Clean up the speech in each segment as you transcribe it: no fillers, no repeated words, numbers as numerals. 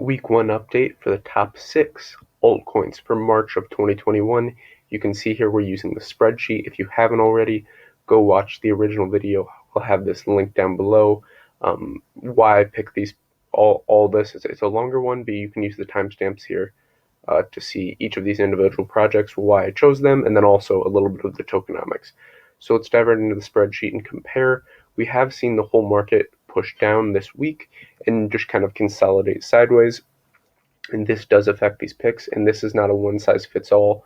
Week 1 update for the top 6 altcoins for March of 2021. You can see here we're using the spreadsheet. If you haven't already, go watch the original video. I'll have this link down below. Why I pick these, all this. It's a longer one, but you can use the timestamps here to see each of these individual projects, why I chose them, and then also a little bit of the tokenomics. So let's dive right into the spreadsheet and compare. We have seen the whole market push down this week and just kind of consolidate sideways, and this does affect these picks, and this is not a one-size-fits-all.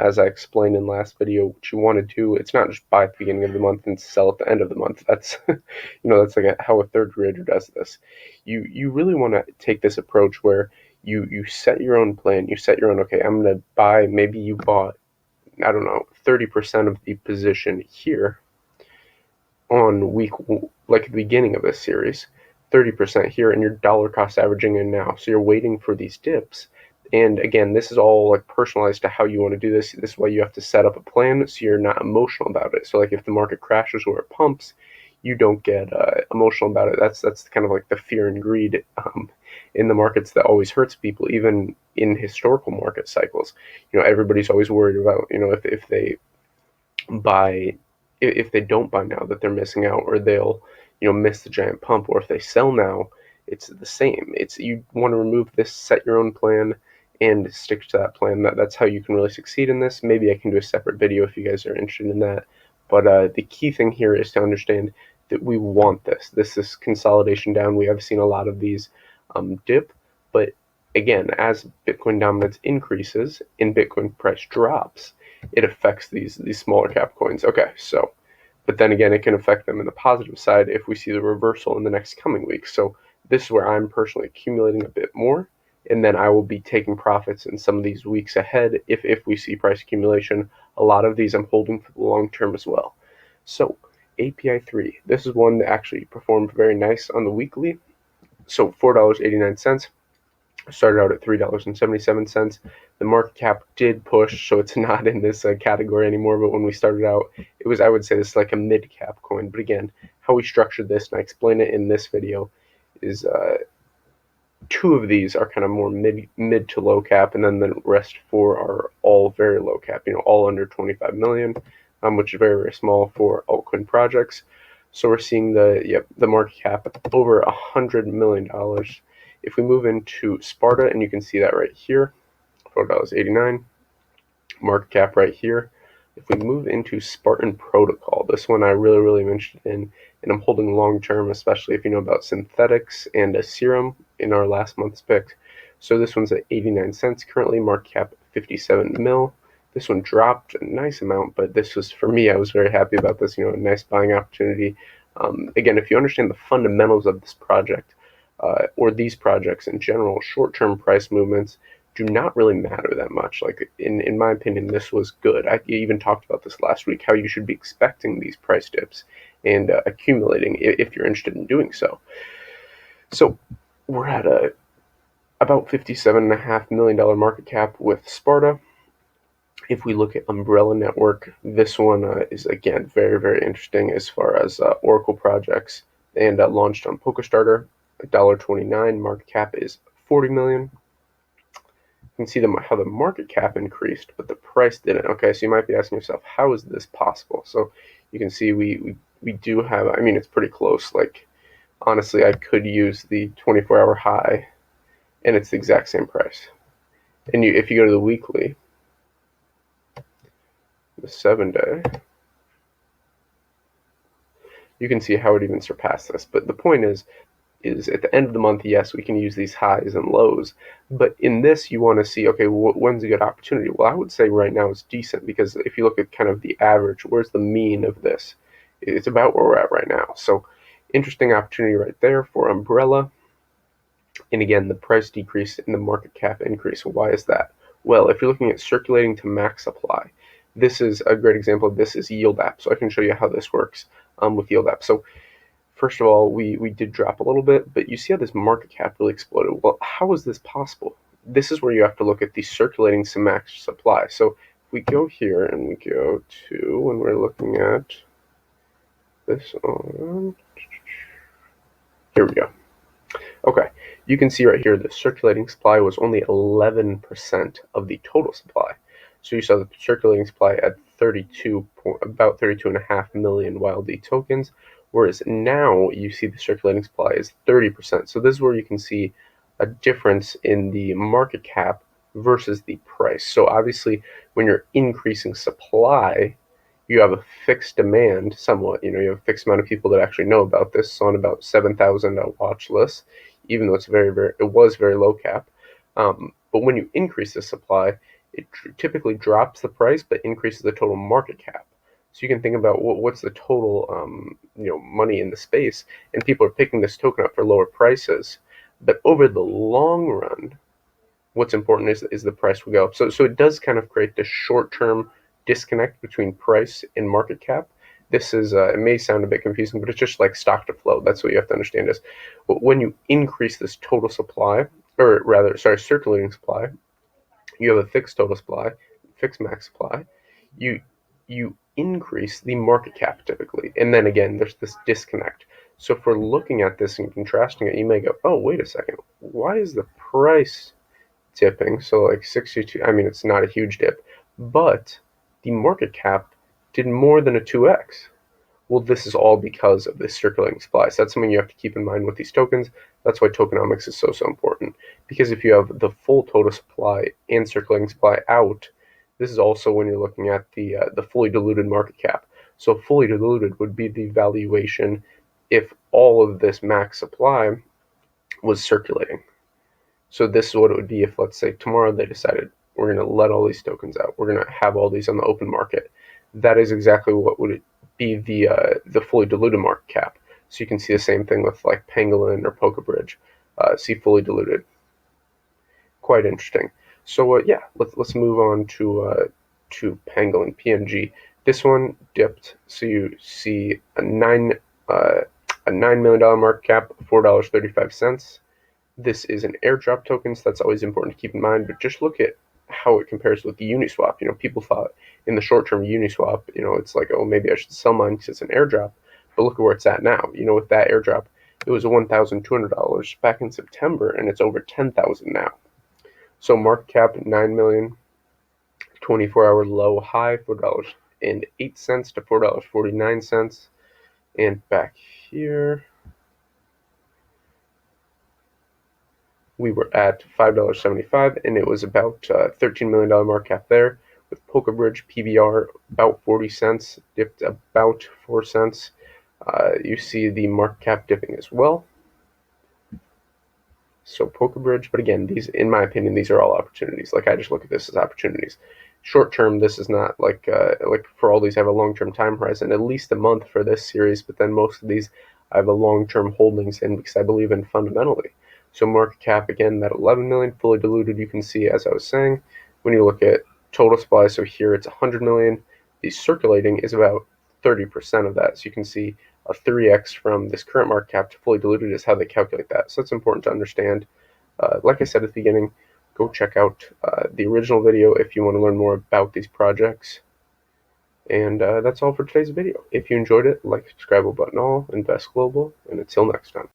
As I explained in last video, what you want to do, it's not just buy at the beginning of the month and sell at the end of the month. That's that's like how a third grader does this. You really want to take this approach where you set your own plan. You set your own, okay, I'm going to buy, maybe you bought, I don't know, 30% of the position here on week, like at the beginning of this series, 30% here, and you're dollar cost averaging in now. So you're waiting for these dips. And again, this is all like personalized to how you want to do this. This is why you have to set up a plan so you're not emotional about it. So like if the market crashes or it pumps, you don't get emotional about it. That's kind of like the fear and greed in the markets that always hurts people, even in historical market cycles. Everybody's always worried about, if they buy, if they don't buy now, that they're missing out, or they'll miss the giant pump, or if they sell now, it's the same. It's, you want to remove this, set your own plan, and stick to that plan. That's how you can really succeed in this. Maybe I can do a separate video if you guys are interested in that. But the key thing here is to understand that we want this. This is consolidation down. We have seen a lot of these dip, but again, as Bitcoin dominance increases and Bitcoin price drops, it affects these smaller cap coins. Okay, so, but then again, it can affect them in the positive side if we see the reversal in the next coming weeks. So this is where I'm personally accumulating a bit more, and then I will be taking profits in some of these weeks ahead if we see price accumulation. A lot of these I'm holding for the long term as well. So API3, this is one that actually performed very nice on the weekly. So $4.89. Started out at $3.77. The market cap did push, so it's not in this category anymore. But when we started out, it was, I would say, this is like a mid-cap coin. But again, how we structured this, and I explain it in this video, is two of these are kind of more mid to low cap, and then the rest four are all very low cap. All under 25 million, which is very, very small for altcoin projects. So we're seeing the market cap over $100 million. If we move into Sparta, and you can see that right here, $4.89, market cap right here. If we move into Spartan Protocol, this one I really am interested in, and I'm holding long term, especially if you know about synthetics and a serum in our last month's pick. So this one's at 89 cents currently, market cap 57 mil. This one dropped a nice amount, but this was, for me, I was very happy about this, a nice buying opportunity. Again, if you understand the fundamentals of this project, or these projects in general, short-term price movements do not really matter that much. Like in my opinion, this was good. I even talked about this last week, how you should be expecting these price dips and accumulating if you're interested in doing so. So we're at about $57.5 million market cap with Sparta. If we look at Umbrella Network, this one is again very interesting as far as Oracle projects, and launched on PokerStarter. $1.29, market cap is 40 million. You can see how the market cap increased, but the price didn't. Okay, so you might be asking yourself, how is this possible? So you can see we do have, I mean, it's pretty close. Like, honestly, I could use the 24-hour high, and it's the exact same price. And if you go to the weekly, the 7-day, you can see how it even surpassed this. But the point is at the end of the month, yes, we can use these highs and lows, but in this you want to see, okay, when's a good opportunity? Well, I would say right now it's decent, because if you look at kind of the average, where's the mean of this? It's about where we're at right now. So interesting opportunity right there for Umbrella. And again, the price decrease and the market cap increase. Why is that? Well, if you're looking at circulating to max supply, this is a great example of this is Yield App. So I can show you how this works with Yield App. So first of all, we did drop a little bit, but you see how this market cap really exploded. Well, how is this possible? This is where you have to look at the circulating to max supply. So if we go here and we go to, and we're looking at this on, here we go. Okay, You can see right here the circulating supply was only 11% of the total supply. So you saw the circulating supply at about 32.5 million YLD tokens, whereas now you see the circulating supply is 30%. So this is where you can see a difference in the market cap versus the price. So obviously, when you're increasing supply, you have a fixed demand somewhat. You have a fixed amount of people that actually know about this. So on about 7,000 watch lists, even though it was very low cap. But when you increase the supply, it typically drops the price but increases the total market cap. So you can think about what's the total money in the space, and people are picking this token up for lower prices. But over the long run, what's important is the price will go up. So it does kind of create this short-term disconnect between price and market cap. This is it may sound a bit confusing, but it's just like stock to flow. That's what you have to understand is when you increase this total supply, or rather, sorry, circulating supply, you have a fixed total supply, fixed max supply. You increase the market cap typically, and then again, there's this disconnect. So if we're looking at this and contrasting it, you may go, oh, wait a second, why is the price dipping? So like 62, I mean, it's not a huge dip, but the market cap did more than a 2x. Well, this is all because of this circulating supply. So that's something you have to keep in mind with these tokens. That's why tokenomics is so important. Because if you have the full total supply and circulating supply out, this is also when you're looking at the fully diluted market cap. So fully diluted would be the valuation if all of this max supply was circulating. So this is what it would be if, let's say, tomorrow they decided we're going to let all these tokens out. We're going to have all these on the open market. That is exactly what would be the fully diluted market cap. So you can see the same thing with like Pangolin or PokerBridge. See fully diluted. Quite interesting. So yeah, let's move on to Pangolin PNG. This one dipped. So you see a $9 million market cap, $4.35. This is an airdrop token, so that's always important to keep in mind, but just look at how it compares with the Uniswap. People thought in the short term Uniswap, it's like, oh, maybe I should sell mine because it's an airdrop, but look at where it's at now. With that airdrop, it was $1,200 back in September, and it's over $10,000 now. So market cap 9 million, 24-hour low high $4.08 to $4.49, and back here we were at $5.75, and it was about $13 million market cap there. With PokerBridge PBR about 40 cents, dipped about 4 cents. You see the market cap dipping as well. So PokerBridge, but again, these, in my opinion, these are all opportunities. Like, I just look at this as opportunities. Short term, this is not like for all these, I have a long term time horizon, at least a month for this series. But then most of these, I have a long term holdings in because I believe in fundamentally. So market cap, again, that 11 million fully diluted, you can see, as I was saying, when you look at total supply, so here it's 100 million, the circulating is about 30% of that. So you can see a 3x from this current market cap to fully diluted is how they calculate that. So it's important to understand. Like I said at the beginning, go check out the original video if you want to learn more about these projects. And that's all for today's video. If you enjoyed it, like, subscribe, button all, invest global, and until next time.